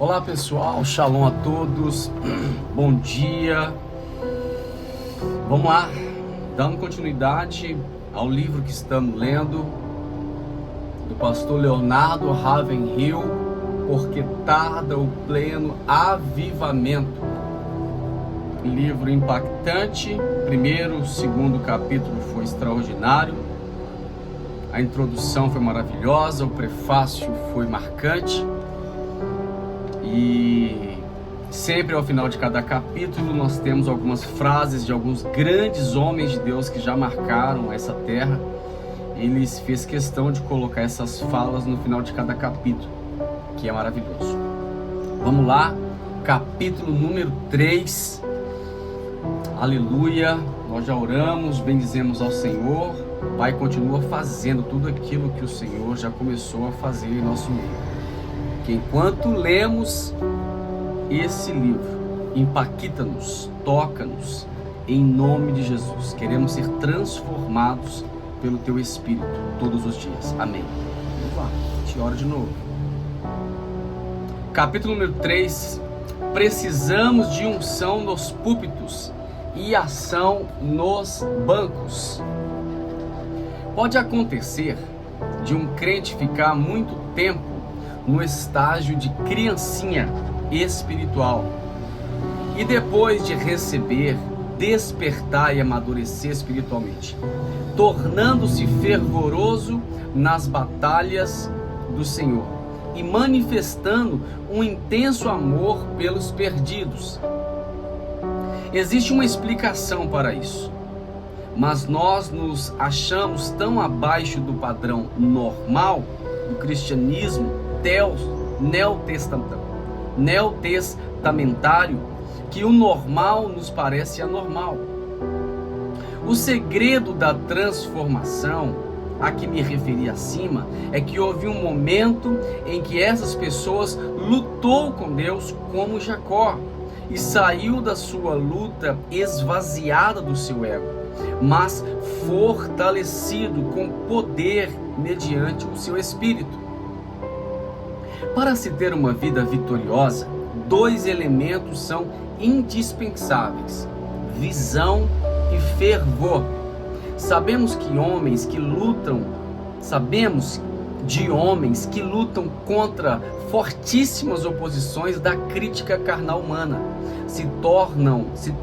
Olá pessoal, shalom a todos, bom dia. Vamos lá, dando continuidade ao livro que estamos lendo, do pastor Leonardo Ravenhill, Porque Tarda o Pleno Avivamento. Livro impactante, primeiro, segundo capítulo foi extraordinário, a introdução foi maravilhosa, o prefácio foi marcante. E sempre ao final de cada capítulo nós temos algumas frases de alguns grandes homens de Deus que já marcaram essa terra. Ele fez questão de colocar essas falas no final de cada capítulo, que é maravilhoso. Vamos lá, capítulo número 3. Aleluia, nós já oramos, bendizemos ao Senhor. O Pai continua fazendo tudo aquilo que o Senhor já começou a fazer em nosso meio. Que enquanto lemos esse livro, impacta-nos, toca-nos, em nome de Jesus. Queremos ser transformados pelo Teu Espírito todos os dias. Amém. Vamos lá, te oro de novo. Capítulo número 3. Precisamos de unção nos púlpitos e ação nos bancos. Pode acontecer de um crente ficar muito tempo no estágio de criancinha espiritual e depois de receber, despertar e amadurecer espiritualmente, tornando-se fervoroso nas batalhas do Senhor e manifestando um intenso amor pelos perdidos. Existe uma explicação para isso, mas nós nos achamos tão abaixo do padrão normal do cristianismo neotestamentário, que o normal nos parece anormal. O segredo da transformação a que me referi acima é que houve um momento em que essas pessoas lutou com Deus como Jacó e saiu da sua luta esvaziada do seu ego, mas fortalecido com poder mediante o seu espírito. Para se ter uma vida vitoriosa, dois elementos são indispensáveis: visão e fervor. Sabemos de homens que lutam contra fortíssimas oposições da crítica carnal humana. Se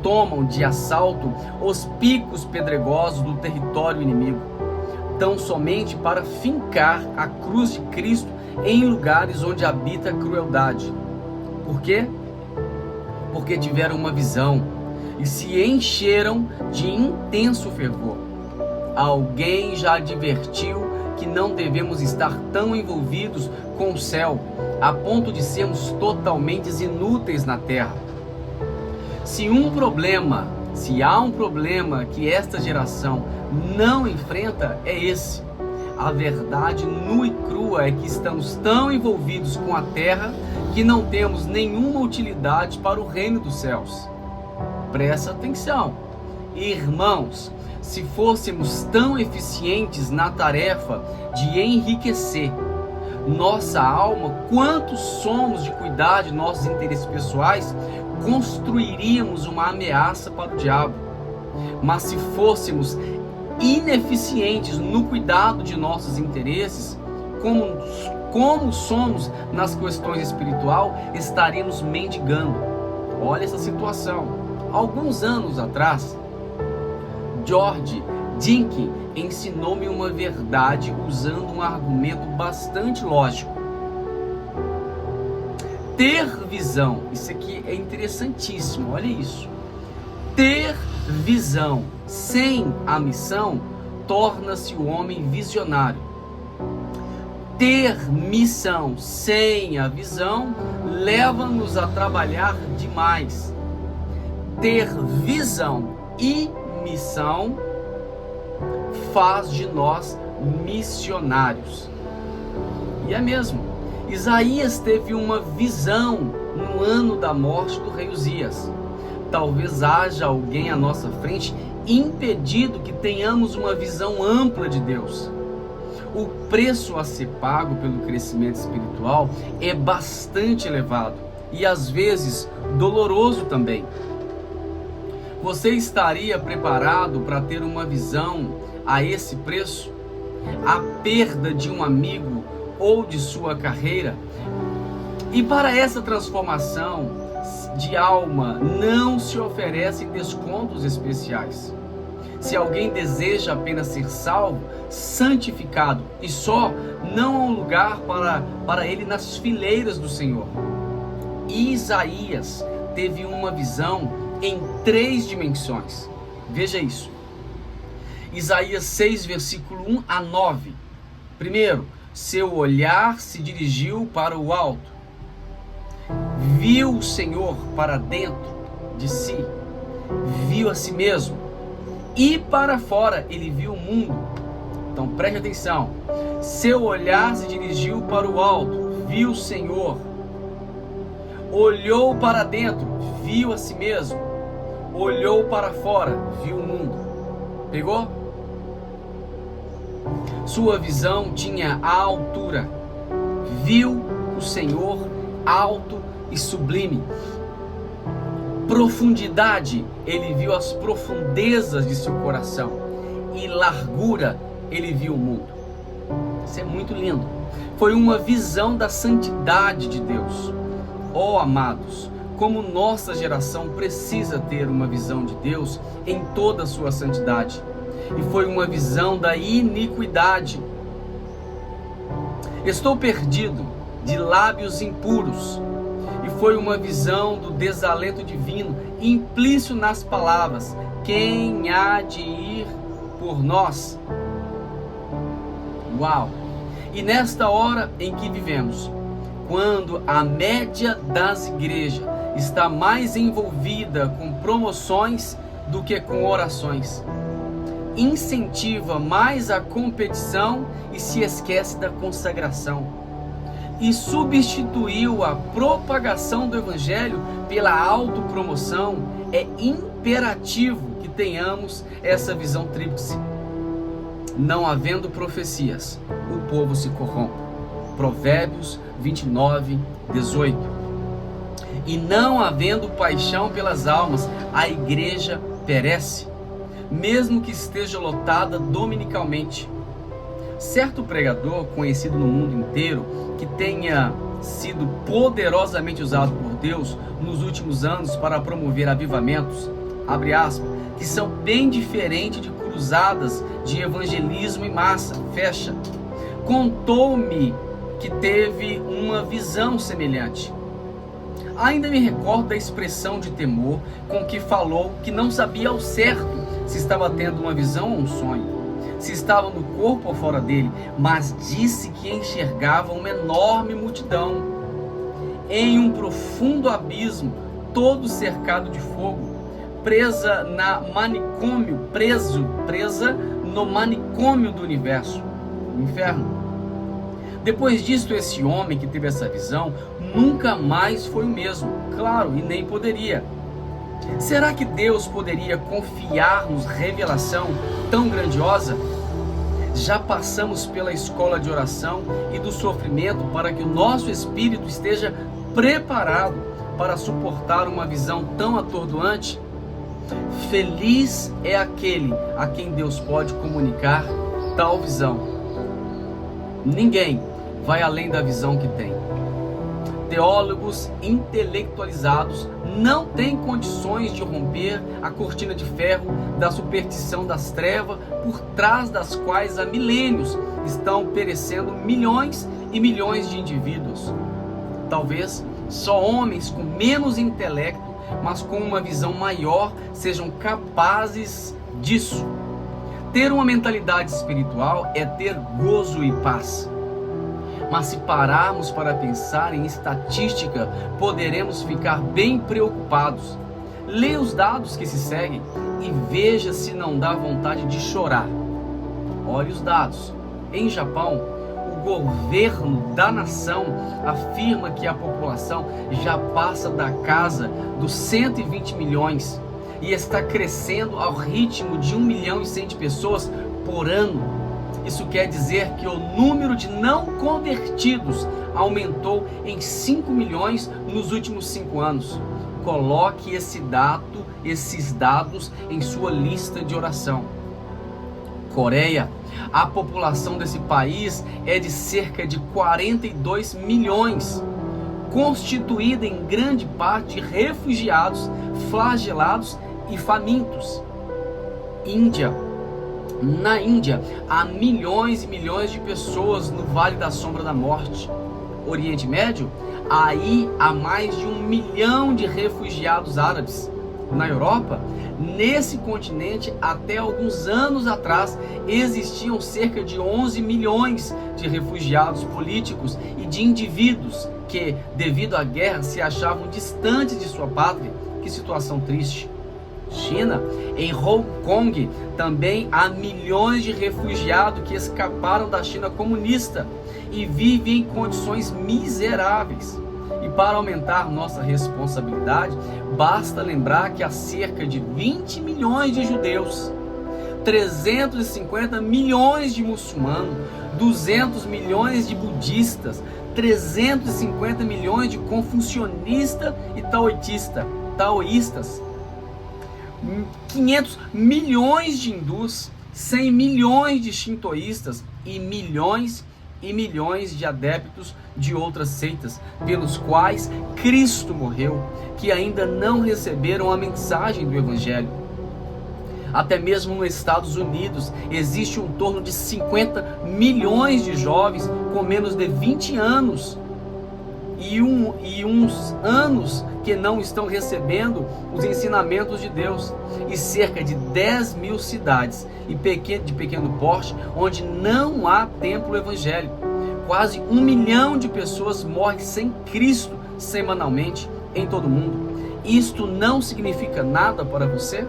tomam de assalto os picos pedregosos do território inimigo, tão somente para fincar a cruz de Cristo em lugares onde habita a crueldade. Por quê? Porque tiveram uma visão e se encheram de intenso fervor. Alguém já advertiu que não devemos estar tão envolvidos com o céu a ponto de sermos totalmente inúteis na terra. Se há um problema que esta geração não enfrenta, é esse. A verdade nua e crua é que estamos tão envolvidos com a terra que não temos nenhuma utilidade para o reino dos céus. Presta atenção, irmãos, se fôssemos tão eficientes na tarefa de enriquecer nossa alma quanto somos de cuidar de nossos interesses pessoais, construiríamos uma ameaça para o diabo. Mas se fôssemos ineficientes no cuidado de nossos interesses, como somos nas questões espiritual, estaríamos mendigando. Olha essa situação. Alguns anos atrás, George Dinkin ensinou-me uma verdade usando um argumento bastante lógico. Ter visão, isso aqui é interessantíssimo, olha isso. Ter visão sem a missão torna-se o homem visionário. Ter missão sem a visão leva-nos a trabalhar demais. Ter visão e missão faz de nós missionários. E é mesmo. Isaías teve uma visão no ano da morte do rei Uzias. Talvez haja alguém à nossa frente impedido que tenhamos uma visão ampla de Deus. O preço a ser pago pelo crescimento espiritual é bastante elevado. e às vezes doloroso também. Você estaria preparado para ter uma visão a esse preço? A perda de um amigo ou de sua carreira? E para essa transformação de alma não se oferecem descontos especiais. Se alguém deseja apenas ser salvo, santificado e só, não há um lugar para ele nas fileiras do Senhor. Isaías teve uma visão em 3 dimensões. Veja isso. Isaías 6, versículo 1 a 9. Primeiro, seu olhar se dirigiu para o alto. Viu o Senhor para dentro de si. Viu a si mesmo. E para fora ele viu o mundo. Então preste atenção. Seu olhar se dirigiu para o alto. Viu o Senhor. Olhou para dentro. Viu a si mesmo. Olhou para fora. Viu o mundo. Pegou? Sua visão tinha a altura. Viu o Senhor alto e sublime. Profundidade, ele viu as profundezas de seu coração. E largura, ele viu o mundo. Isso é muito lindo. Foi uma visão da santidade de Deus. Oh, amados, como nossa geração precisa ter uma visão de Deus em toda a sua santidade. E foi uma visão da iniquidade. Estou perdido, de lábios impuros. E foi uma visão do desalento divino, implícito nas palavras: quem há de ir por nós? Uau! E nesta hora em que vivemos, quando a média das igrejas está mais envolvida com promoções do que com orações, incentiva mais a competição e se esquece da consagração, e substituiu a propagação do Evangelho pela autopromoção, é imperativo que tenhamos essa visão tríplice. Não havendo profecias, o povo se corrompe. Provérbios 29, 18. E não havendo paixão pelas almas, a igreja perece, mesmo que esteja lotada dominicalmente. Certo pregador, conhecido no mundo inteiro, que tenha sido poderosamente usado por Deus nos últimos anos para promover avivamentos, abre aspas, que são bem diferentes de cruzadas de evangelismo em massa, fecha, contou-me que teve uma visão semelhante. Ainda me recordo da expressão de temor com que falou que não sabia ao certo se estava tendo uma visão ou um sonho, se estava no corpo ou fora dele, mas disse que enxergava uma enorme multidão em um profundo abismo, todo cercado de fogo, presa no manicômio do universo, o inferno. Depois disso, esse homem que teve essa visão nunca mais foi o mesmo, claro, e nem poderia. Será que Deus poderia confiar-nos revelação tão grandiosa? Já passamos pela escola de oração e do sofrimento para que o nosso espírito esteja preparado para suportar uma visão tão atordoante? Feliz é aquele a quem Deus pode comunicar tal visão. Ninguém vai além da visão que tem. Teólogos intelectualizados não têm condições de romper a cortina de ferro da superstição das trevas, por trás das quais há milênios estão perecendo milhões e milhões de indivíduos. Talvez só homens com menos intelecto, mas com uma visão maior, sejam capazes disso. Ter uma mentalidade espiritual é ter gozo e paz. Mas se pararmos para pensar em estatística, poderemos ficar bem preocupados. Leia os dados que se seguem e veja se não dá vontade de chorar. Olhe os dados. Em Japão, o governo da nação afirma que a população já passa da casa dos 120 milhões e está crescendo ao ritmo de 1 milhão e 100 de pessoas por ano. Isso quer dizer que o número de não convertidos aumentou em 5 milhões nos últimos 5 anos. Coloque esses dados em sua lista de oração. Coreia, a população desse país é de cerca de 42 milhões, constituída em grande parte de refugiados, flagelados e famintos. Na Índia, há milhões e milhões de pessoas no Vale da Sombra da Morte. Oriente Médio, aí há mais de 1 milhão de refugiados árabes. Na Europa, nesse continente, até alguns anos atrás, existiam cerca de 11 milhões de refugiados políticos e de indivíduos que, devido à guerra, se achavam distantes de sua pátria. Que situação triste. China, em Hong Kong, também há milhões de refugiados que escaparam da China comunista e vivem em condições miseráveis. E para aumentar nossa responsabilidade, basta lembrar que há cerca de 20 milhões de judeus, 350 milhões de muçulmanos, 200 milhões de budistas, 350 milhões de confucionistas e taoístas, 500 milhões de hindus, 100 milhões de shintoístas e milhões de adeptos de outras seitas, pelos quais Cristo morreu, que ainda não receberam a mensagem do Evangelho. Até mesmo nos Estados Unidos, existe um torno de 50 milhões de jovens com menos de 20 anos e uns anos que não estão recebendo os ensinamentos de Deus, e cerca de 10 mil cidades de pequeno porte onde não há templo evangélico. Quase 1 milhão de pessoas morrem sem Cristo semanalmente em todo o mundo. Isto não significa nada para você?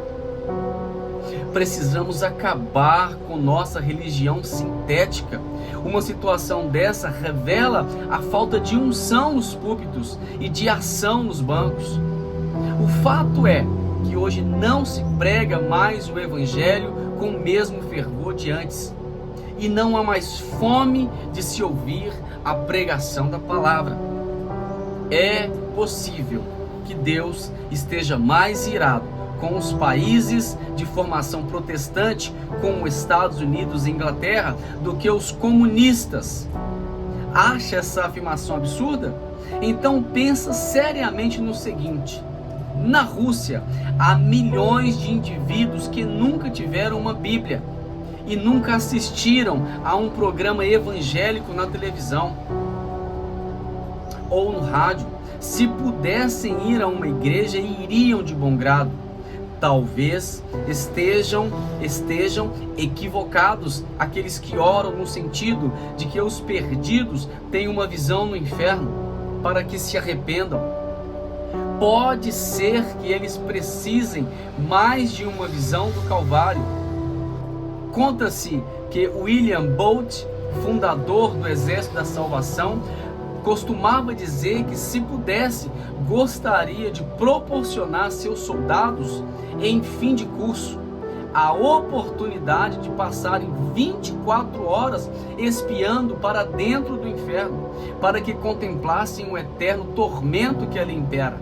Precisamos acabar com nossa religião sintética. Uma situação dessa revela a falta de unção nos púlpitos e de ação nos bancos. O fato é que hoje não se prega mais o Evangelho com o mesmo fervor de antes. E não há mais fome de se ouvir a pregação da palavra. É possível que Deus esteja mais irado com os países de formação protestante, como Estados Unidos e Inglaterra, do que os comunistas. Acha essa afirmação absurda? Então pensa seriamente no seguinte: na Rússia, há milhões de indivíduos que nunca tiveram uma Bíblia e nunca assistiram a um programa evangélico na televisão ou no rádio. Se pudessem ir a uma igreja, iriam de bom grado. Talvez estejam equivocados aqueles que oram no sentido de que os perdidos têm uma visão no inferno para que se arrependam. Pode ser que eles precisem mais de uma visão do Calvário. Conta-se que William Booth, fundador do Exército da Salvação, costumava dizer que, se pudesse, gostaria de proporcionar a seus soldados, em fim de curso, a oportunidade de passarem 24 horas espiando para dentro do inferno, para que contemplassem o eterno tormento que ali impera.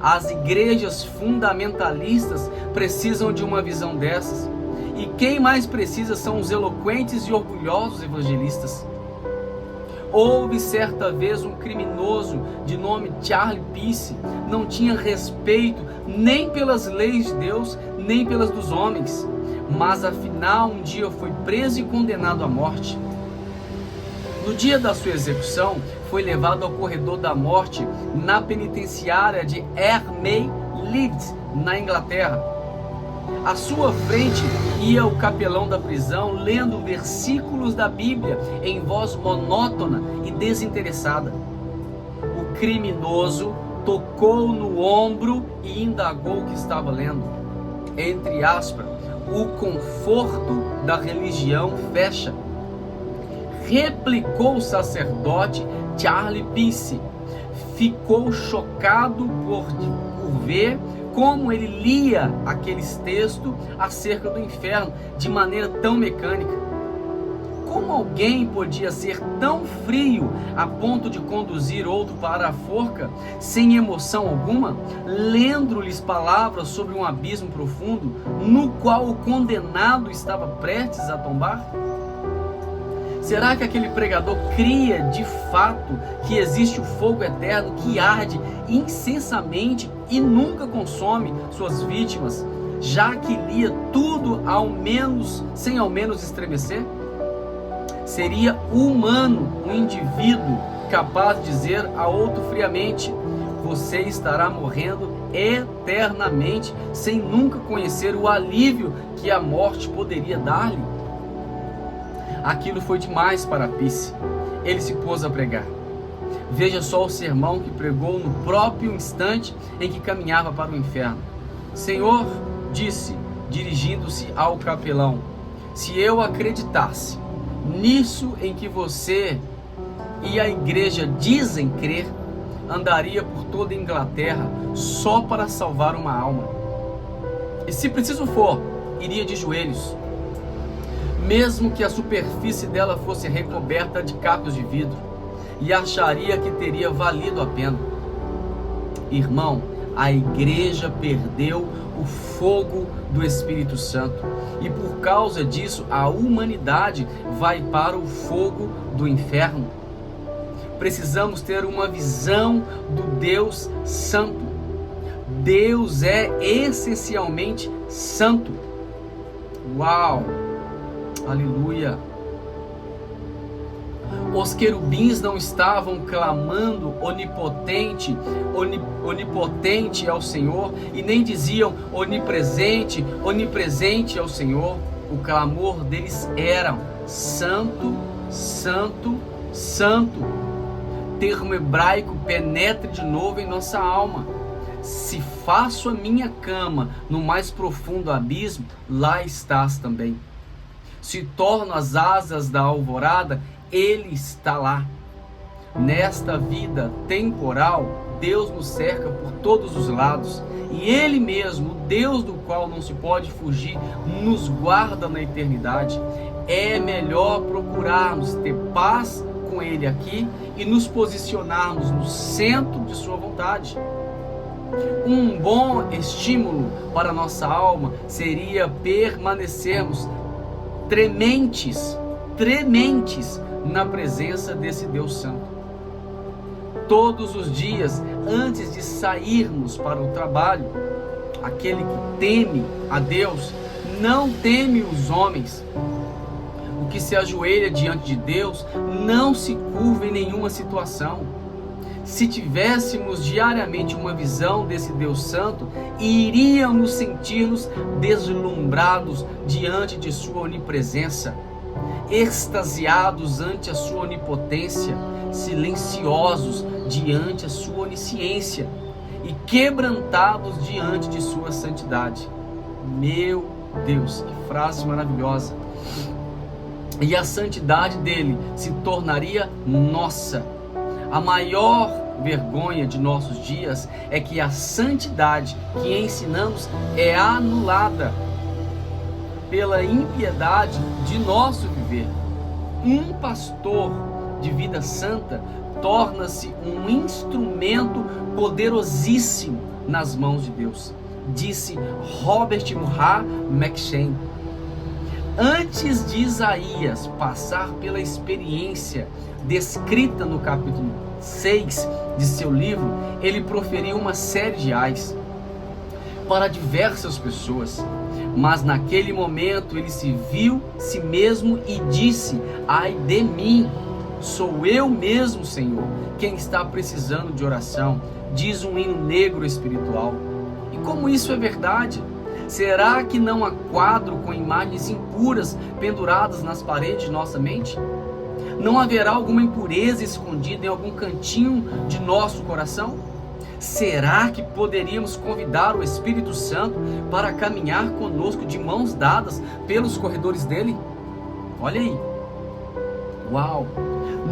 As igrejas fundamentalistas precisam de uma visão dessas. E quem mais precisa são os eloquentes e orgulhosos evangelistas. Houve certa vez um criminoso de nome Charlie Peace, não tinha respeito nem pelas leis de Deus, nem pelas dos homens, mas afinal um dia foi preso e condenado à morte. No dia da sua execução, foi levado ao corredor da morte na penitenciária de Ermey Leeds, na Inglaterra. À sua frente ia o capelão da prisão lendo versículos da Bíblia em voz monótona e desinteressada. O criminoso tocou no ombro e indagou o que estava lendo. Entre aspas, o conforto da religião fecha. Replicou o sacerdote Charlie Peace. Ficou chocado por ver como ele lia aqueles textos acerca do inferno de maneira tão mecânica. como alguém podia ser tão frio a ponto de conduzir outro para a forca, sem emoção alguma, lendo-lhes palavras sobre um abismo profundo, no qual o condenado estava prestes a tombar? Será que aquele pregador cria de fato que existe o fogo eterno que arde incessantemente e nunca consome suas vítimas, já que lia tudo sem ao menos estremecer? Seria humano um indivíduo capaz de dizer a outro friamente: você estará morrendo eternamente, sem nunca conhecer o alívio que a morte poderia dar-lhe? Aquilo foi demais para Pisce. Ele se pôs a pregar. Veja só o sermão que pregou no próprio instante em que caminhava para o inferno. Senhor, disse, dirigindo-se ao capelão, se eu acreditasse nisso em que você e a igreja dizem crer, andaria por toda a Inglaterra só para salvar uma alma. E se preciso for, iria de joelhos, mesmo que a superfície dela fosse recoberta de cacos de vidro, e acharia que teria valido a pena. Irmão, a igreja perdeu o fogo do Espírito Santo, e por causa disso a humanidade vai para o fogo do inferno. Precisamos ter uma visão do Deus Santo. Deus é essencialmente santo. Uau! Aleluia! Os querubins não estavam clamando onipotente, onipotente ao Senhor, e nem diziam onipresente, onipresente ao Senhor. O clamor deles era santo, santo, santo. Termo hebraico penetre de novo em nossa alma. Se faço a minha cama no mais profundo abismo, lá estás também. Se torno as asas da alvorada, Ele está lá. Nesta vida temporal, Deus nos cerca por todos os lados, e Ele mesmo, o Deus do qual não se pode fugir, nos guarda na eternidade. É melhor procurarmos ter paz com Ele aqui e nos posicionarmos no centro de sua vontade. Um bom estímulo para a nossa alma seria permanecermos trementes na presença desse Deus Santo. Todos os dias, antes de sairmos para o trabalho, aquele que teme a Deus não teme os homens. O que se ajoelha diante de Deus não se curva em nenhuma situação. Se tivéssemos diariamente uma visão desse Deus Santo, iríamos sentir-nos deslumbrados diante de sua onipresença, extasiados ante a sua onipotência, silenciosos diante a sua onisciência e quebrantados diante de sua santidade. Meu Deus, que frase maravilhosa! E a santidade dele se tornaria nossa. A maior vergonha de nossos dias é que a santidade que ensinamos é anulada pela impiedade de nosso viver. Um pastor de vida santa torna-se um instrumento poderosíssimo nas mãos de Deus, disse Robert Murray McCheyne. Antes de Isaías passar pela experiência descrita no capítulo 6 de seu livro, ele proferiu uma série de ais para diversas pessoas. Mas naquele momento ele se viu si mesmo e disse: ai de mim, sou eu mesmo, Senhor, quem está precisando de oração, diz um hino negro espiritual. E como isso é verdade? Será que não há quadro com imagens impuras penduradas nas paredes de nossa mente? Não haverá alguma impureza escondida em algum cantinho de nosso coração? Será que poderíamos convidar o Espírito Santo para caminhar conosco de mãos dadas pelos corredores dele? Olha aí. Uau!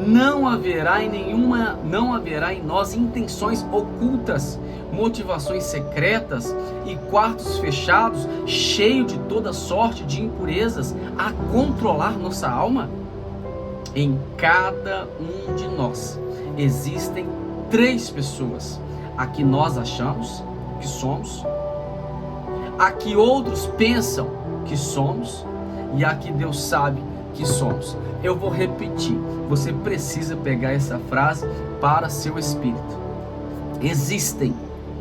Não haverá em nós intenções ocultas, motivações secretas e quartos fechados, cheios de toda sorte de impurezas a controlar nossa alma? Em cada um de nós existem 3 pessoas: a que nós achamos que somos, a que outros pensam que somos e a que Deus sabe que somos. Eu vou repetir, você precisa pegar essa frase para seu espírito. Existem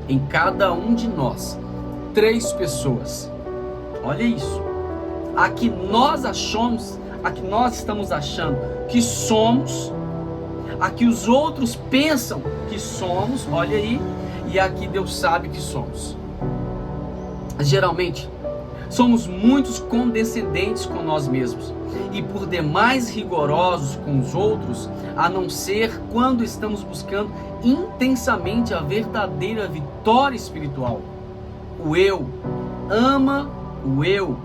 em cada um de nós 3 pessoas. Olha isso. A que nós achamos, a que nós estamos achando que somos, a que os outros pensam que somos, olha aí, e a que Deus sabe que somos. Geralmente, somos muito condescendentes com nós mesmos e por demais rigorosos com os outros, a não ser quando estamos buscando intensamente a verdadeira vitória espiritual. O eu ama o eu.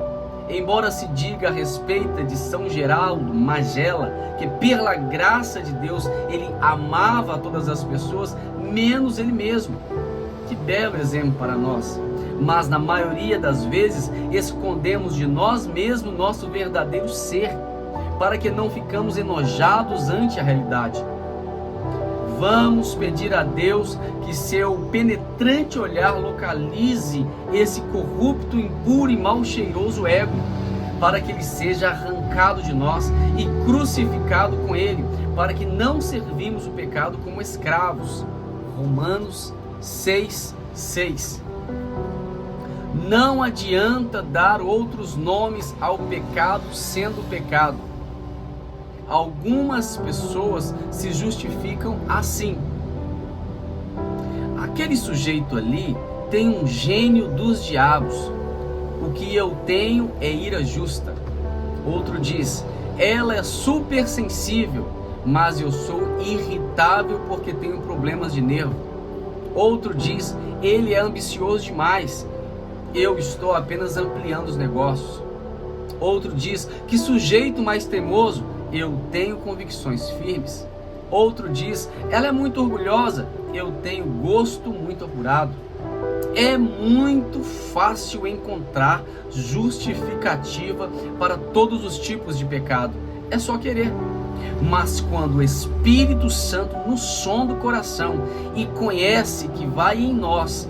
Embora se diga a respeito de São Geraldo Magela que pela graça de Deus ele amava todas as pessoas, menos ele mesmo. Que belo exemplo para nós. Mas na maioria das vezes escondemos de nós mesmos nosso verdadeiro ser, para que não ficamos enojados ante a realidade. Vamos pedir a Deus que seu penetrante olhar localize esse corrupto, impuro e mal cheiroso ego, para que ele seja arrancado de nós e crucificado com ele, para que não servimos o pecado como escravos. Romanos 6:6. Não adianta dar outros nomes ao pecado sendo pecado. Algumas pessoas se justificam assim. Aquele sujeito ali tem um gênio dos diabos. O que eu tenho é ira justa. Outro diz, ela é super sensível, mas eu sou irritável porque tenho problemas de nervo. Outro diz, ele é ambicioso demais. Eu estou apenas ampliando os negócios. Outro diz, que sujeito mais teimoso. Eu tenho convicções firmes. Outro diz, ela é muito orgulhosa. Eu tenho gosto muito apurado. É muito fácil encontrar justificativa para todos os tipos de pecado. É só querer. Mas quando o Espírito Santo nos sonda o coração e conhece que vai em nós,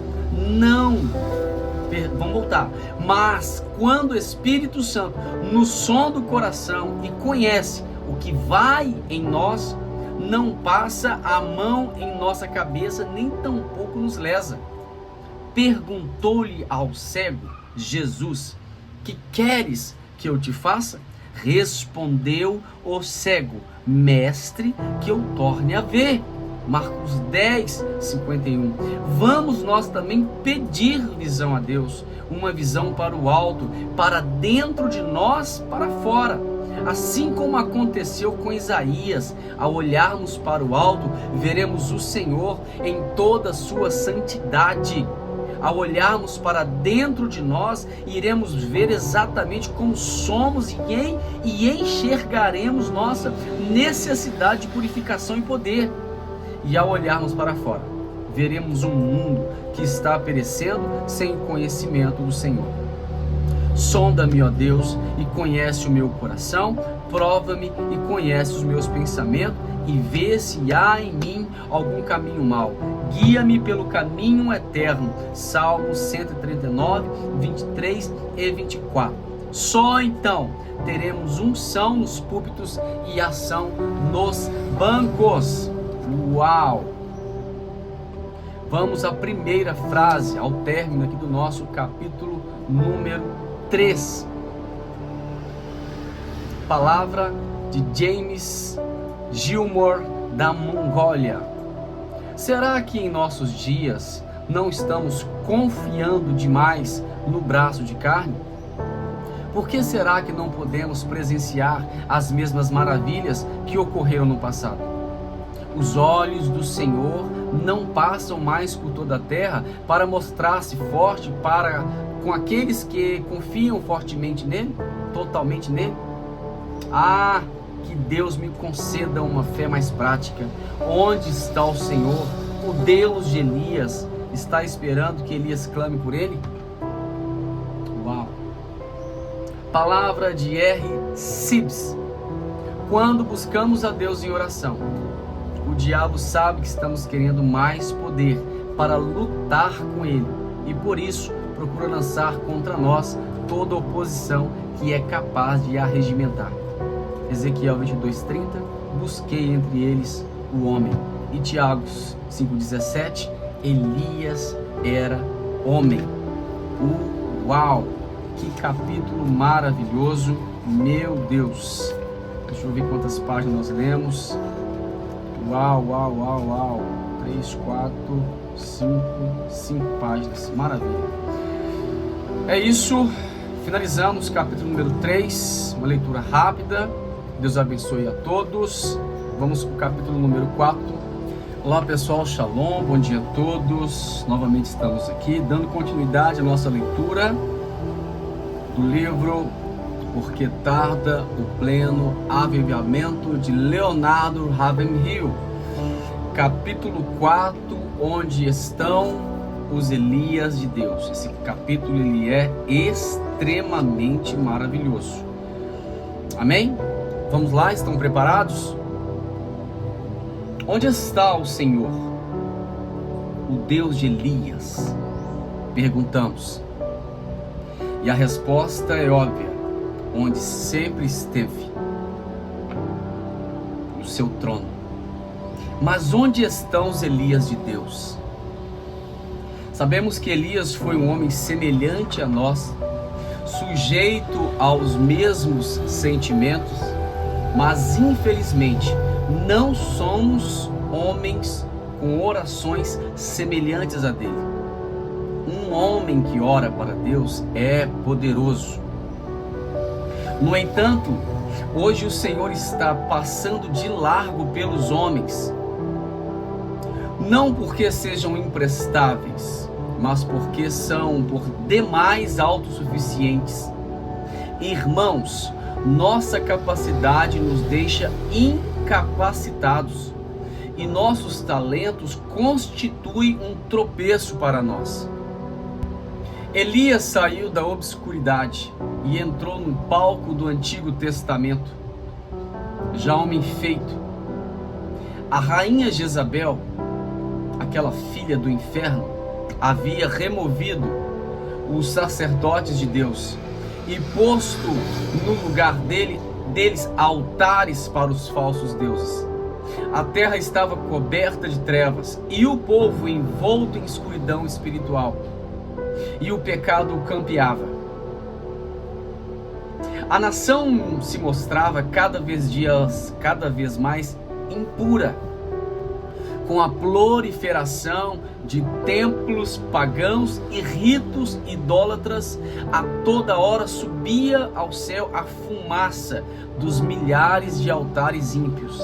vamos voltar. Mas quando o Espírito Santo nos sonda o coração e conhece o que vai em nós, não passa a mão em nossa cabeça, nem tampouco nos lesa. Perguntou-lhe ao cego, Jesus, que queres que eu te faça? Respondeu o cego, mestre, que eu torne a ver. Marcos 10:51. Vamos nós também pedir visão a Deus, uma visão para o alto, para dentro de nós, para fora. Assim como aconteceu com Isaías, ao olharmos para o alto, veremos o Senhor em toda a sua santidade. Ao olharmos para dentro de nós, iremos ver exatamente como somos e enxergaremos nossa necessidade de purificação e poder. E ao olharmos para fora, veremos um mundo que está perecendo sem o conhecimento do Senhor. Sonda-me, ó Deus, e conhece o meu coração, prova-me e conhece os meus pensamentos, e vê se há em mim algum caminho mau. Guia-me pelo caminho eterno. Salmos 139, 23 e 24. Só então teremos unção nos púlpitos e ação nos bancos. Uau! Vamos à primeira frase, ao término aqui do nosso capítulo número 3. Palavra de James Gilmour, da Mongólia. Será que em nossos dias não estamos confiando demais no braço de carne? Por que será que não podemos presenciar as mesmas maravilhas que ocorreram no passado? Os olhos do Senhor não passam mais por toda a terra para mostrar-se forte com aqueles que confiam fortemente nele, totalmente nele? Ah, que Deus me conceda uma fé mais prática. Onde está o Senhor? O Deus de Elias está esperando que Elias clame por ele? Uau! Palavra de R. Sibbes. Quando buscamos a Deus em oração, o diabo sabe que estamos querendo mais poder para lutar com ele e por isso procura lançar contra nós toda oposição que é capaz de arregimentar. Ezequiel 22:30, busquei entre eles o homem. E Tiago 5:17, Elias era homem. Uau! Que capítulo maravilhoso, meu Deus! Deixa eu ver quantas páginas nós lemos. Uau! 3, 4, 5 páginas, maravilha. É isso, finalizamos capítulo número 3, uma leitura rápida. Deus abençoe a todos. Vamos para o capítulo número 4. Olá pessoal, shalom, bom dia a todos. Novamente estamos aqui dando continuidade à nossa leitura do livro Porque Tarda o Pleno Avivamento de Leonardo Ravenhill. Capítulo 4, onde estão os Elias de Deus. Esse capítulo ele é extremamente maravilhoso. Amém? Vamos lá, estão preparados? Onde está o Senhor, o Deus de Elias? Perguntamos. E a resposta é óbvia: onde sempre esteve, no seu trono. Mas onde estão os Elias de Deus? Sabemos que Elias foi um homem semelhante a nós, sujeito aos mesmos sentimentos, mas infelizmente não somos homens com orações semelhantes a dele. Um homem que ora para Deus é poderoso. No entanto, hoje o Senhor está passando de largo pelos homens, não porque sejam imprestáveis, mas porque são por demais autossuficientes. Irmãos, nossa capacidade nos deixa incapacitados e nossos talentos constituem um tropeço para nós. Elias saiu da obscuridade e entrou no palco do Antigo Testamento, já homem feito. A rainha Jezabel, aquela filha do inferno, havia removido os sacerdotes de Deus e posto no lugar deles altares para os falsos deuses. A terra estava coberta de trevas e o povo envolto em escuridão espiritual, e o pecado o campeava. A nação se mostrava cada vez mais impura, com a proliferação de templos pagãos e ritos idólatras. A toda hora subia ao céu a fumaça dos milhares de altares ímpios.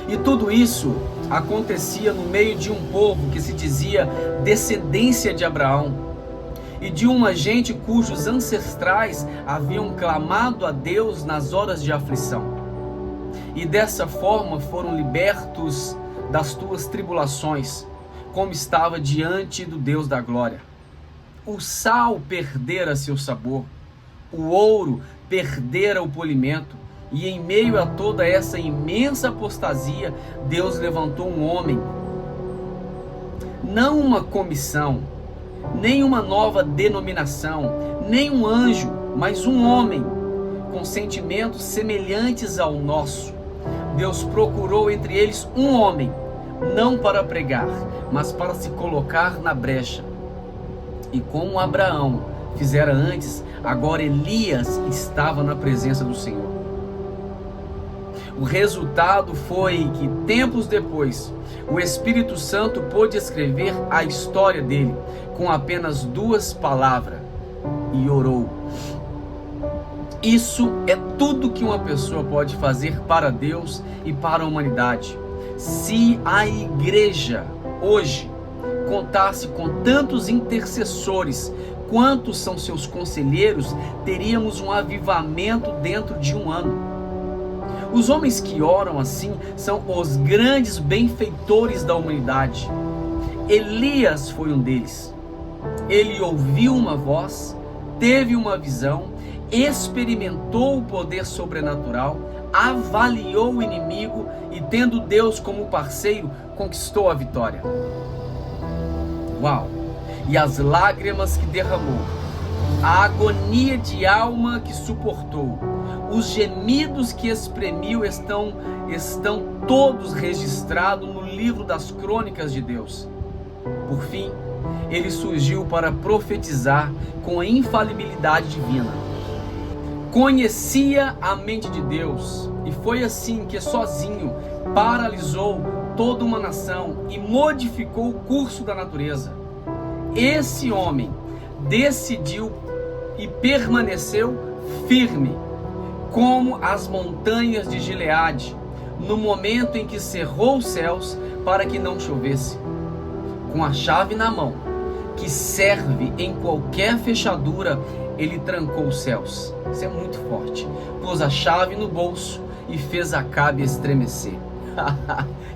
E tudo isso acontecia no meio de um povo que se dizia descendência de Abraão e de uma gente cujos ancestrais haviam clamado a Deus nas horas de aflição. E dessa forma foram libertos das tuas tribulações, como estava diante do Deus da glória. O sal perdera seu sabor, o ouro perdera o polimento, e em meio a toda essa imensa apostasia, Deus levantou um homem, não uma comissão, nem uma nova denominação, nem um anjo, mas um homem com sentimentos semelhantes ao nosso. Deus procurou entre eles um homem, não para pregar, mas para se colocar na brecha. E como Abraão fizera antes, agora Elias estava na presença do Senhor. O resultado foi que, tempos depois, o Espírito Santo pôde escrever a história dele com apenas 2 palavras: e orou. Isso é tudo que uma pessoa pode fazer para Deus e para a humanidade. Se a igreja hoje contasse com tantos intercessores quantos são seus conselheiros, teríamos um avivamento dentro de um ano. Os homens que oram assim são os grandes benfeitores da humanidade. Elias foi um deles. Ele ouviu uma voz, teve uma visão experimentou o poder sobrenatural, avaliou o inimigo e, tendo Deus como parceiro, conquistou a vitória. Uau! E as lágrimas que derramou, a agonia de alma que suportou, os gemidos que exprimiu estão todos registrados no livro das crônicas de Deus. Por fim, ele surgiu para profetizar com a infalibilidade divina. Conhecia a mente de Deus e foi assim que sozinho paralisou toda uma nação e modificou o curso da natureza. Esse homem decidiu e permaneceu firme como as montanhas de Gileade, no momento em que cerrou os céus para que não chovesse. Com a chave na mão, que serve em qualquer fechadura, ele trancou os céus. Isso é muito forte. Pôs a chave no bolso e fez Acabe estremecer.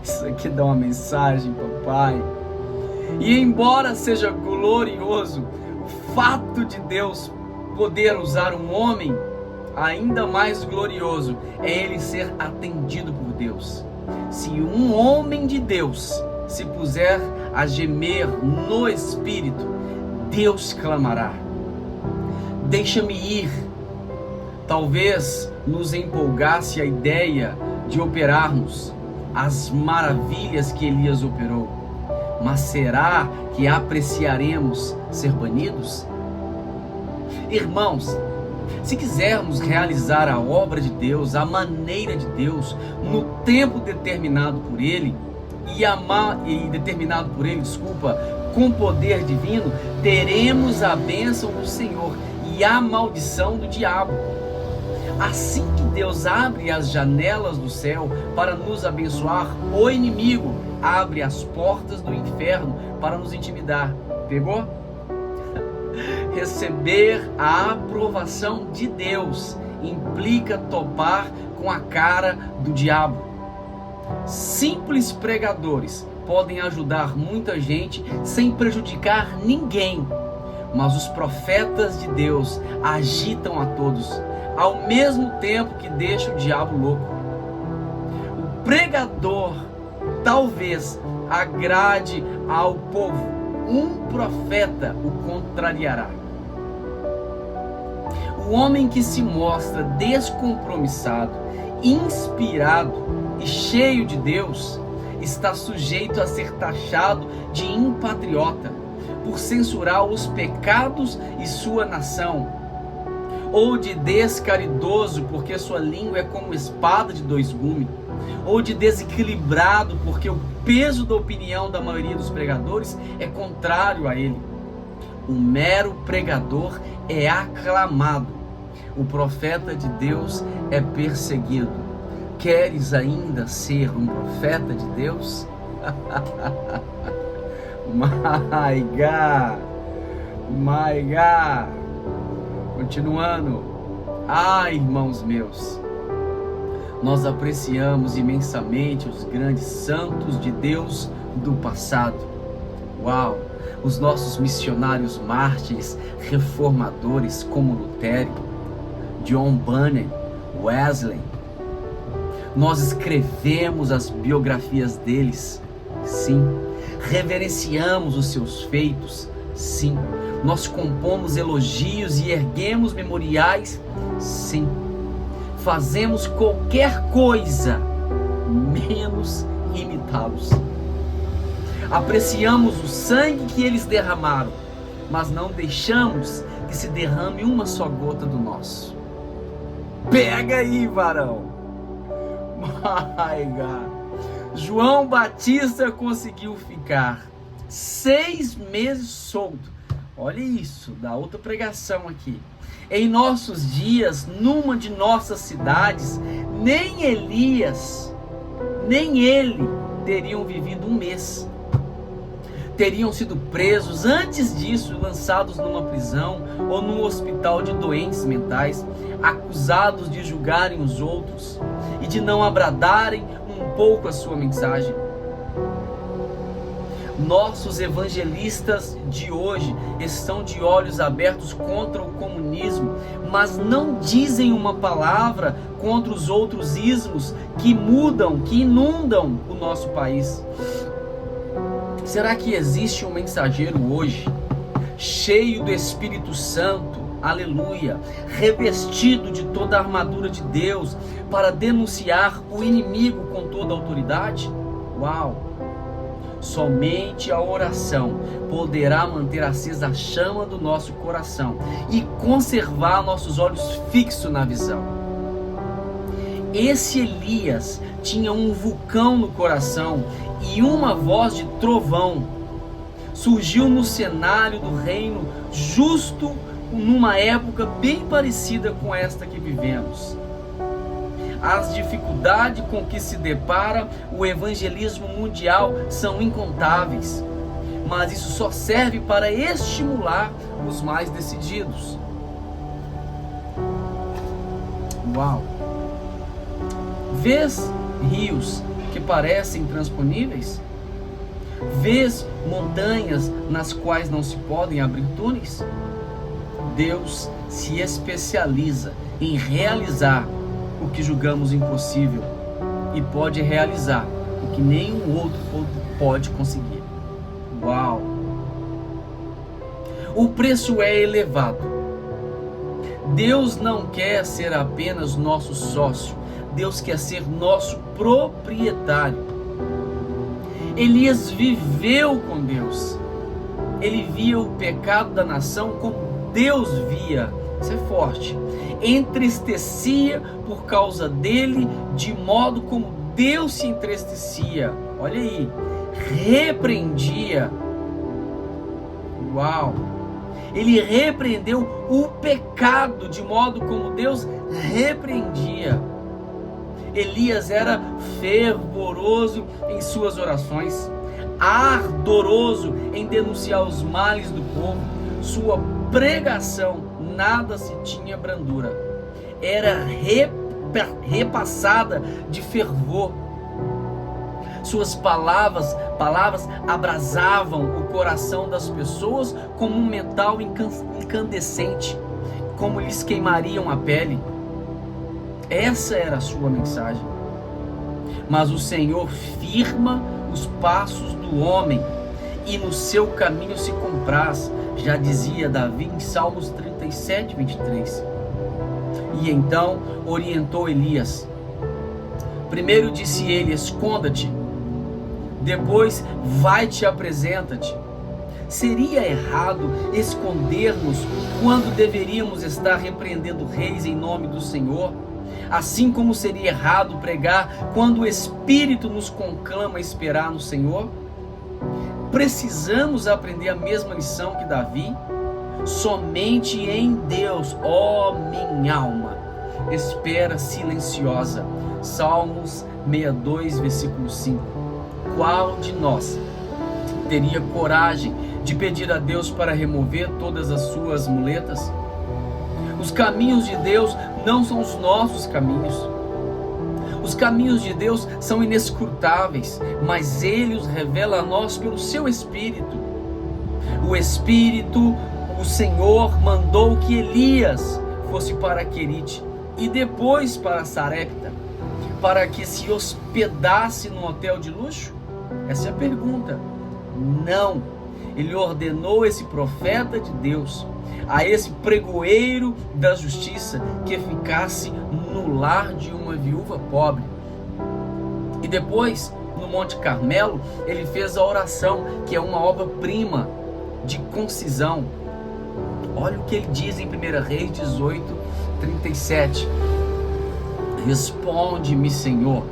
Isso aqui dá uma mensagem, papai. E embora seja glorioso o fato de Deus poder usar um homem, ainda mais glorioso é ele ser atendido por Deus. Se um homem de Deus se puser a gemer no Espírito, Deus clamará. Deixa-me ir. Talvez nos empolgasse a ideia de operarmos as maravilhas que Elias operou, mas será que apreciaremos ser banidos? Irmãos, se quisermos realizar a obra de Deus, a maneira de Deus, no tempo determinado por Ele, com poder divino, teremos a bênção do Senhor e a maldição do diabo. Assim que Deus abre as janelas do céu para nos abençoar, o inimigo abre as portas do inferno para nos intimidar. Pegou? Receber a aprovação de Deus implica topar com a cara do diabo. Simples pregadores podem ajudar muita gente sem prejudicar ninguém, mas os profetas de Deus agitam a todos, ao mesmo tempo que deixa o diabo louco. O pregador talvez agrade ao povo, um profeta o contrariará. O homem que se mostra descompromissado, inspirado e cheio de Deus está sujeito a ser taxado de impatriota por censurar os pecados e sua nação, ou de descaridoso porque sua língua é como espada de dois gumes, ou de desequilibrado porque o peso da opinião da maioria dos pregadores é contrário a ele. O mero pregador é aclamado, o profeta de Deus é perseguido. Queres ainda ser um profeta de Deus? My God. Continuando. Irmãos meus, nós apreciamos imensamente os grandes santos de Deus do passado. Uau! Os nossos missionários mártires reformadores como Lutero, John Bunyan, Wesley. Nós escrevemos as biografias deles, sim. Reverenciamos os seus feitos, sim. Nós compomos elogios e erguemos memoriais, sim. Fazemos qualquer coisa, menos imitá-los. Apreciamos o sangue que eles derramaram, mas não deixamos que se derrame uma só gota do nosso. Pega aí, varão. My God. João Batista conseguiu ficar 6 meses solto. Olha isso, da outra pregação aqui. Em nossos dias, numa de nossas cidades, nem Elias, nem ele teriam vivido 1 mês. Teriam sido presos, antes disso, lançados numa prisão ou num hospital de doentes mentais, acusados de julgarem os outros e de não abradarem um pouco a sua mensagem. Nossos evangelistas de hoje estão de olhos abertos contra o comunismo, mas não dizem uma palavra contra os outros ismos que mudam, que inundam o nosso país. Será que existe um mensageiro hoje, cheio do Espírito Santo, aleluia, revestido de toda a armadura de Deus, para denunciar o inimigo com toda a autoridade? Uau! Somente a oração poderá manter acesa a chama do nosso coração e conservar nossos olhos fixos na visão. Esse Elias tinha um vulcão no coração e uma voz de trovão. Surgiu no cenário do reino justo numa época bem parecida com esta que vivemos. As dificuldades com que se depara o evangelismo mundial são incontáveis, mas isso só serve para estimular os mais decididos. Uau! Vês rios que parecem intransponíveis? Vês montanhas nas quais não se podem abrir túneis? Deus se especializa em realizar o que julgamos impossível e pode realizar o que nenhum outro pode conseguir. Uau! O preço é elevado. Deus não quer ser apenas nosso sócio, Deus quer ser nosso proprietário. Elias viveu com Deus. Ele via o pecado da nação como Deus via. Isso é forte. Entristecia por causa dele, de modo como Deus se entristecia. Olha aí. Repreendia. Uau! Ele repreendeu o pecado, de modo como Deus repreendia. Elias era fervoroso em suas orações, ardoroso em denunciar os males do povo. Sua pregação nada se tinha brandura, era repassada de fervor. Suas palavras abrasavam o coração das pessoas como um metal incandescente, como lhes queimariam a pele. Essa era a sua mensagem. Mas o Senhor firma os passos do homem e no seu caminho se compraz, já dizia Davi em Salmos 37, 23. E então orientou Elias. Primeiro disse ele: esconda-te. Depois, vai-te, apresenta-te. Seria errado esconder-nos quando deveríamos estar repreendendo reis em nome do Senhor? Assim como seria errado pregar quando o Espírito nos conclama a esperar no Senhor? Precisamos aprender a mesma lição que Davi? Somente em Deus, ó minha alma, espera silenciosa. Salmos 62, versículo 5. Qual de nós teria coragem de pedir a Deus para remover todas as suas muletas? Os caminhos de Deus não são os nossos caminhos. Os caminhos de Deus são inescrutáveis, mas Ele os revela a nós pelo seu Espírito. O Espírito, o Senhor mandou que Elias fosse para Querite e depois para Sarepta, para que se hospedasse num hotel de luxo? Essa é a pergunta. Não. Ele ordenou esse profeta de Deus, a esse pregoeiro da justiça, que ficasse no lar de uma viúva pobre. E depois, no Monte Carmelo, ele fez a oração, que é uma obra-prima de concisão. Olha o que ele diz em 1 Reis 18, 37. Responde-me, Senhor,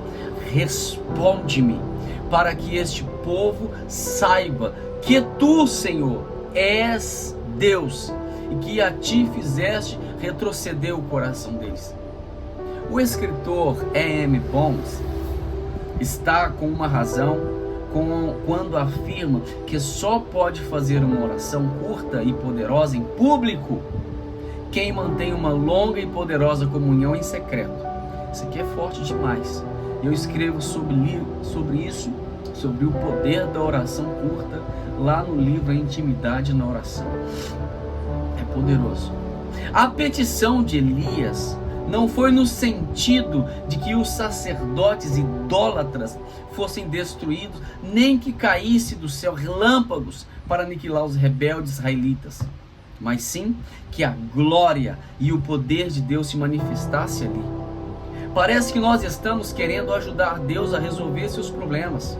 responde-me, para que este povo saiba que tu, Senhor, és Deus, e que a ti fizeste retroceder o coração deles. O escritor E.M. Bounds está com uma razão quando afirma que só pode fazer uma oração curta e poderosa em público quem mantém uma longa e poderosa comunhão em secreto. Isso aqui é forte demais. Eu escrevo sobre isso sobre o poder da oração curta lá no livro A Intimidade na Oração. É poderoso. A petição de Elias não foi no sentido de que os sacerdotes idólatras fossem destruídos, nem que caísse do céu relâmpagos para aniquilar os rebeldes israelitas, mas sim que a glória e o poder de Deus se manifestasse ali. Parece que nós estamos querendo ajudar Deus a resolver seus problemas.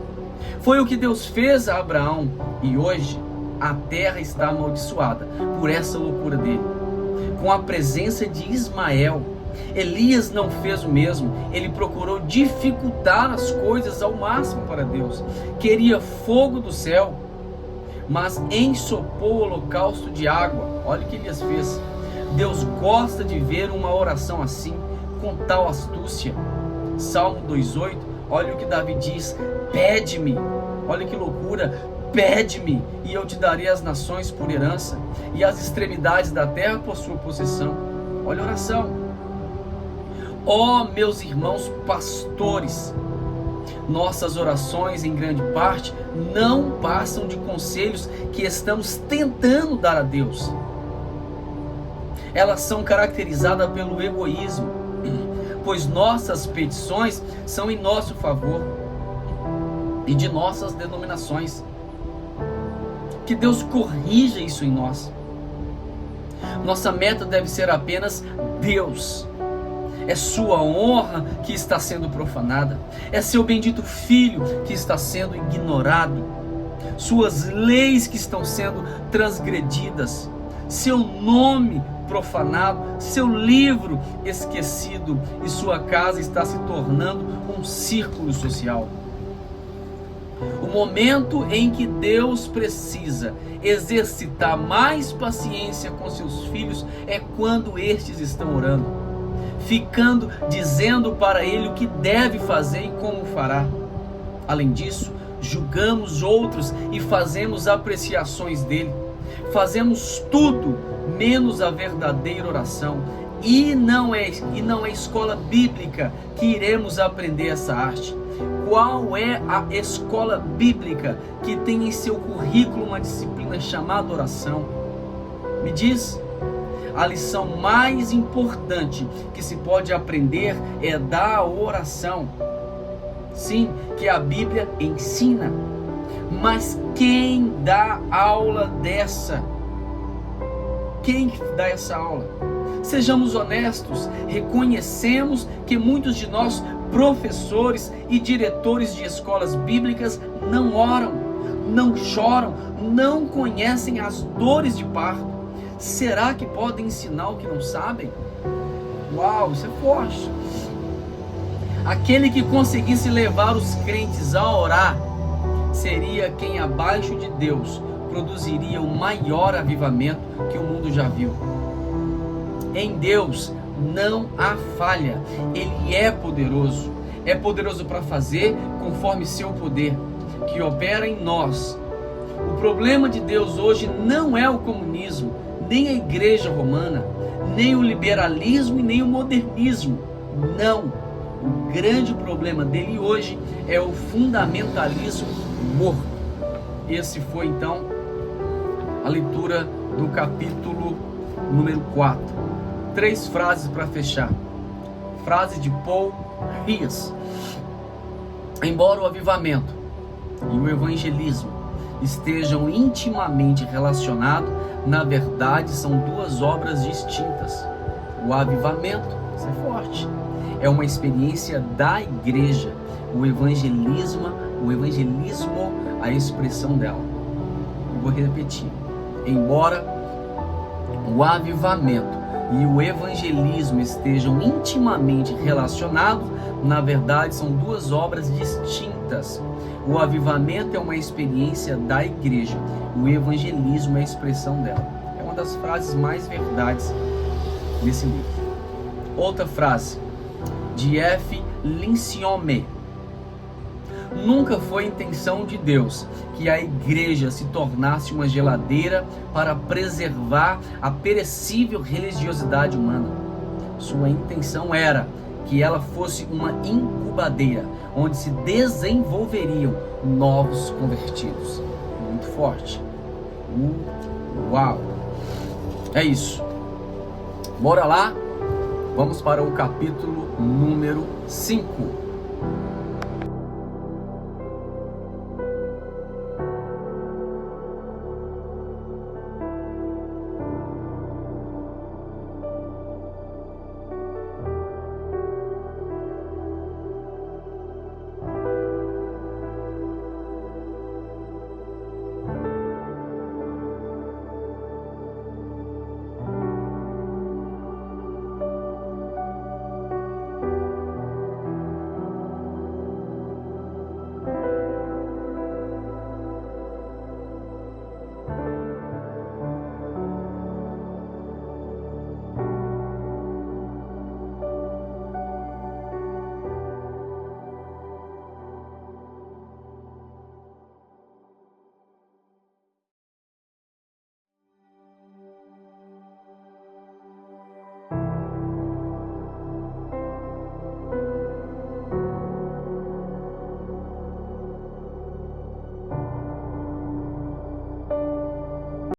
Foi o que Deus fez a Abraão, e hoje a terra está amaldiçoada por essa loucura dele. Com a presença de Ismael, Elias não fez o mesmo. Ele procurou dificultar as coisas ao máximo para Deus. Queria fogo do céu, mas ensopou o holocausto de água. Olha o que Elias fez. Deus gosta de ver uma oração assim, com tal astúcia. Salmo 2:8, olha o que Davi diz: pede-me. Olha que loucura: pede-me e eu te darei as nações por herança e as extremidades da terra por sua possessão. Olha a oração. Ó meus irmãos pastores, nossas orações em grande parte não passam de conselhos que estamos tentando dar a Deus. Elas são caracterizadas pelo egoísmo, pois nossas petições são em nosso favor e de nossas denominações. Que Deus corrija isso em nós. Nossa meta deve ser apenas Deus. É sua honra que está sendo profanada. É seu bendito filho que está sendo ignorado. Suas leis que estão sendo transgredidas. Seu nome profanado. Seu livro esquecido. E sua casa está se tornando um círculo social. O momento em que Deus precisa exercitar mais paciência com seus filhos é quando estes estão orando, dizendo para ele o que deve fazer e como fará. Além disso, julgamos outros e fazemos apreciações dele. Fazemos tudo menos a verdadeira oração. E não é escola bíblica que iremos aprender essa arte. Qual é a escola bíblica que tem em seu currículo uma disciplina chamada oração? Me diz. A lição mais importante que se pode aprender é da oração. Sim, que a Bíblia ensina. Mas quem dá aula dessa? Quem dá essa aula? Sejamos honestos, reconhecemos que muitos de nós, professores e diretores de escolas bíblicas, não oram, não choram, não conhecem as dores de parto. Será que podem ensinar o que não sabem? Uau, isso é forte. Aquele que conseguisse levar os crentes a orar seria quem abaixo de Deus produziria o maior avivamento que o mundo já viu. Em Deus não há falha. Ele é poderoso para fazer conforme seu poder que opera em nós. O problema de Deus hoje não é o comunismo, nem a igreja romana, nem o liberalismo e nem o modernismo. Não. O grande problema dele hoje é o fundamentalismo morto. Esse foi então a leitura do capítulo número 4. 3 frases para fechar. Frase de Paul Rias. Embora o avivamento e o evangelismo estejam intimamente relacionados, na verdade são 2 obras distintas. O avivamento, isso é forte, é uma experiência da igreja. O evangelismo, a expressão dela. Eu vou repetir. Embora o avivamento e o evangelismo estejam intimamente relacionados, na verdade são 2 obras distintas. O avivamento é uma experiência da igreja, o evangelismo é a expressão dela. É uma das frases mais verdades desse livro. Outra frase, de F. Linciome. Nunca foi intenção de Deus que a igreja se tornasse uma geladeira para preservar a perecível religiosidade humana. Sua intenção era que ela fosse uma incubadeira, onde se desenvolveriam novos convertidos. Muito forte. Uau! É isso. Bora lá? Vamos para o capítulo número 5.